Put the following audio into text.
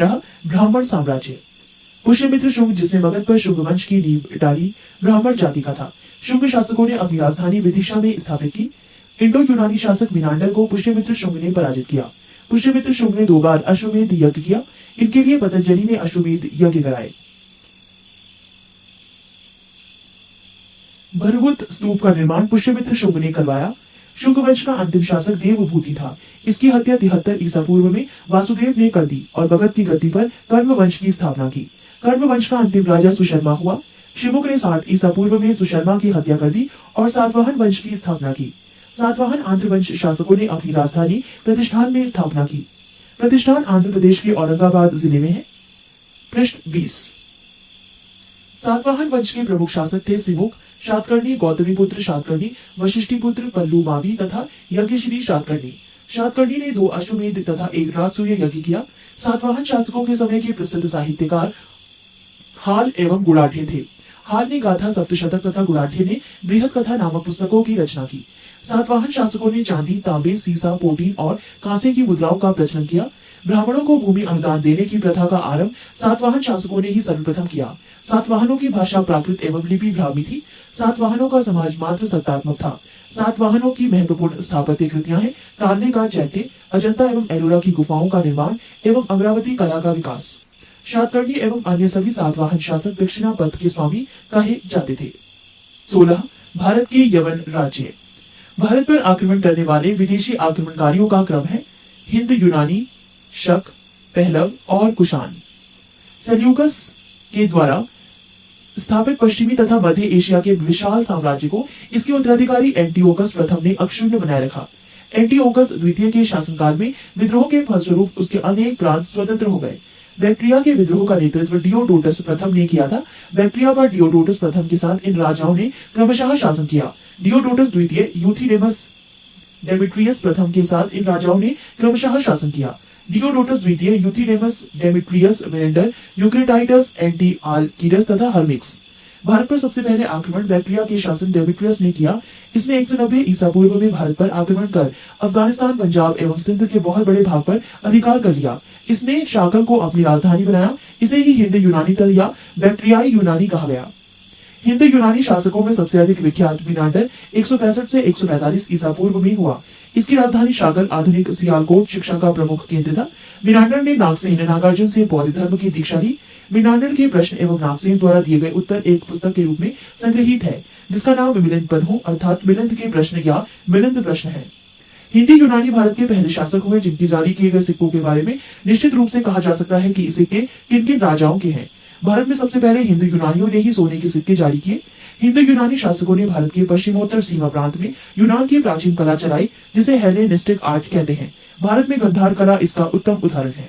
17 ब्राह्मण साम्राज्य। पुष्यमित्र शुंग, जिसने मगध पर शुंग वंश की नींव डाली, ब्राह्मण जाति का था। शुंग शासकों ने अपनी राजधानी विदिशा में स्थापित की। इंडो यूनानी शासक मिनांडर को पुष्यमित्र शुंग ने पराजित किया। पुष्यमित्र शुंग ने 2 बार अश्वमेध यज्ञ किया। इनके लिए पतंजलि ने अश्वमेध यज्ञ कराए। भृगुत स्तूप का निर्माण पुष्यमित्र शुंग ने करवाया। शुंग वंश का अंतिम शासक देवभूति था। इसकी हत्या 73 ईसा पूर्व में वासुदेव ने कर दी और मगध की गद्दी पर कर्म वंश की स्थापना की। कर्म वंश का अंतिम राजा सुशर्मा हुआ। शिमुक ने 60 ईसा पूर्व में सुशर्मा की हत्या कर दी और सातवाहन वंश की स्थापना की। सातवाहन आंध्र वंश शासकों ने अपनी राजधानी प्रतिष्ठान में स्थापना की। प्रतिष्ठान आंध्र प्रदेश के औरंगाबाद जिले में है। पृष्ठ 20। सातवाहन वंश के प्रमुख शासक थे सिमुक, शातकर्णी, गौतमीपुत्र शातकर्णी, वशिष्ठिपुत्र पल्लुमावी तथा यज्ञश्री शातकर्णी। शातकर्णी ने 2 अश्वमेध तथा 1 राजसूय यज्ञ किया। सातवाहन शासकों के समय के प्रसिद्ध साहित्यकार हाल एवं गुड़ाठे थे। हाल ने गाथा सप्तशतक तथा गुड़ाठे ने बृहद कथा नामक पुस्तकों की रचना की। सातवाहन शासकों ने चांदी, तांबे, सीसा, पोटीन और कांसे की मुद्राओं का प्रचलन किया। ब्राह्मणों को भूमि अनुदान देने की प्रथा का आरंभ सातवाहन शासकों ने ही सर्वप्रथम किया। सातवाहनों की भाषा प्राकृत एवं लिपि ब्राह्मी थी। सातवाहनों का समाज मात्र सत्तात्मक था। सातवाहनों की महत्वपूर्ण स्थापत्य कृतियां हैं तालने का चैत्य, अजंता एवं एलोरा की गुफाओं का निर्माण एवं अमरावती कला का विकास। शातकर्णी एवं अन्य सभी सातवाहन शासक दक्षिणा पथ के स्वामी कहे जाते थे। 16 भारत के यवन राज्य। भारत पर आक्रमण करने वाले विदेशी आक्रमणकारियों का क्रम है: हिंद यूनानी, शक, पहलव और कुषाण। सेल्यूकस के द्वारा स्थापित पश्चिमी तथा मध्य एशिया के विशाल साम्राज्य को इसके उत्तराधिकारी एंटिओकस प्रथम ने अक्षुण्ण बनाए रखा। एंटिओकस द्वितीय के शासनकाल में विद्रोह के फलस्वरूप उसके अनेक प्रांत स्वतंत्र हो गए। बैक्ट्रिया के विद्रोह का नेतृत्व डियोडोटस प्रथम ने किया था। बैक्ट्रिया पर डियोडोटस प्रथम के साथ इन राजाओं ने क्रमशः शासन किया। डियोडोटस द्वितीय, यूथिडेमस, डेमेट्रियस प्रथम के साथ इन राजाओं ने क्रमशः शासन किया। डियोडोटस द्वितीय, यूथिडेमस, डेमेट्रियस, मेनेंडर, यूक्रेटाइटस, एंटीआलकीडस तथा हर्मिक्स। भारत पर सबसे पहले आक्रमण बैक्ट्रिया के शासन डेमेट्रियस ने किया। इसने 190 ईसा पूर्व में भारत पर आक्रमण कर अफगानिस्तान, पंजाब एवं सिंध के बहुत बड़े भाग पर अधिकार कर लिया। इसने शाकल को अपनी राजधानी बनाया। इसे ही हिंद यूनानी तल या बैक्ट्रियाई यूनानी कहा गया। हिंद यूनानी शासकों में सबसे अधिक विख्यात मिनांडर 165 से 145 ईसा पूर्व में हुआ। इसकी राजधानी शाकल आधुनिक सियालकोट शिक्षा का प्रमुख केंद्र था। मिनांडर ने नागसेन नागार्जुन से बौद्ध धर्म की दीक्षा ली। मिनांडर के प्रश्न एवं नागसेन द्वारा दिए गए उत्तर एक पुस्तक के रूप में संग्रहित है, जिसका नाम मिलिंद पद्मों अर्थात मिलिंद के प्रश्न या मिलिंद प्रश्न है। हिंदी यूनानी भारत के पहले शासक हुए जिनकी जारी किए गए सिक्कों के बारे में निश्चित रूप से कहा जा सकता है कि सिक्के किन किन राजाओं के हैं। भारत में सबसे पहले हिंदू यूनानियों ने ही सोने के सिक्के जारी किए। हिंदू यूनानी शासकों ने भारत के पश्चिमोत्तर सीमा प्रांत में यूनान की प्राचीन कला चलाई, जिसे हेलेनिस्टिक आर्ट कहते हैं। भारत में गंधार कला इसका उत्तम उदाहरण है।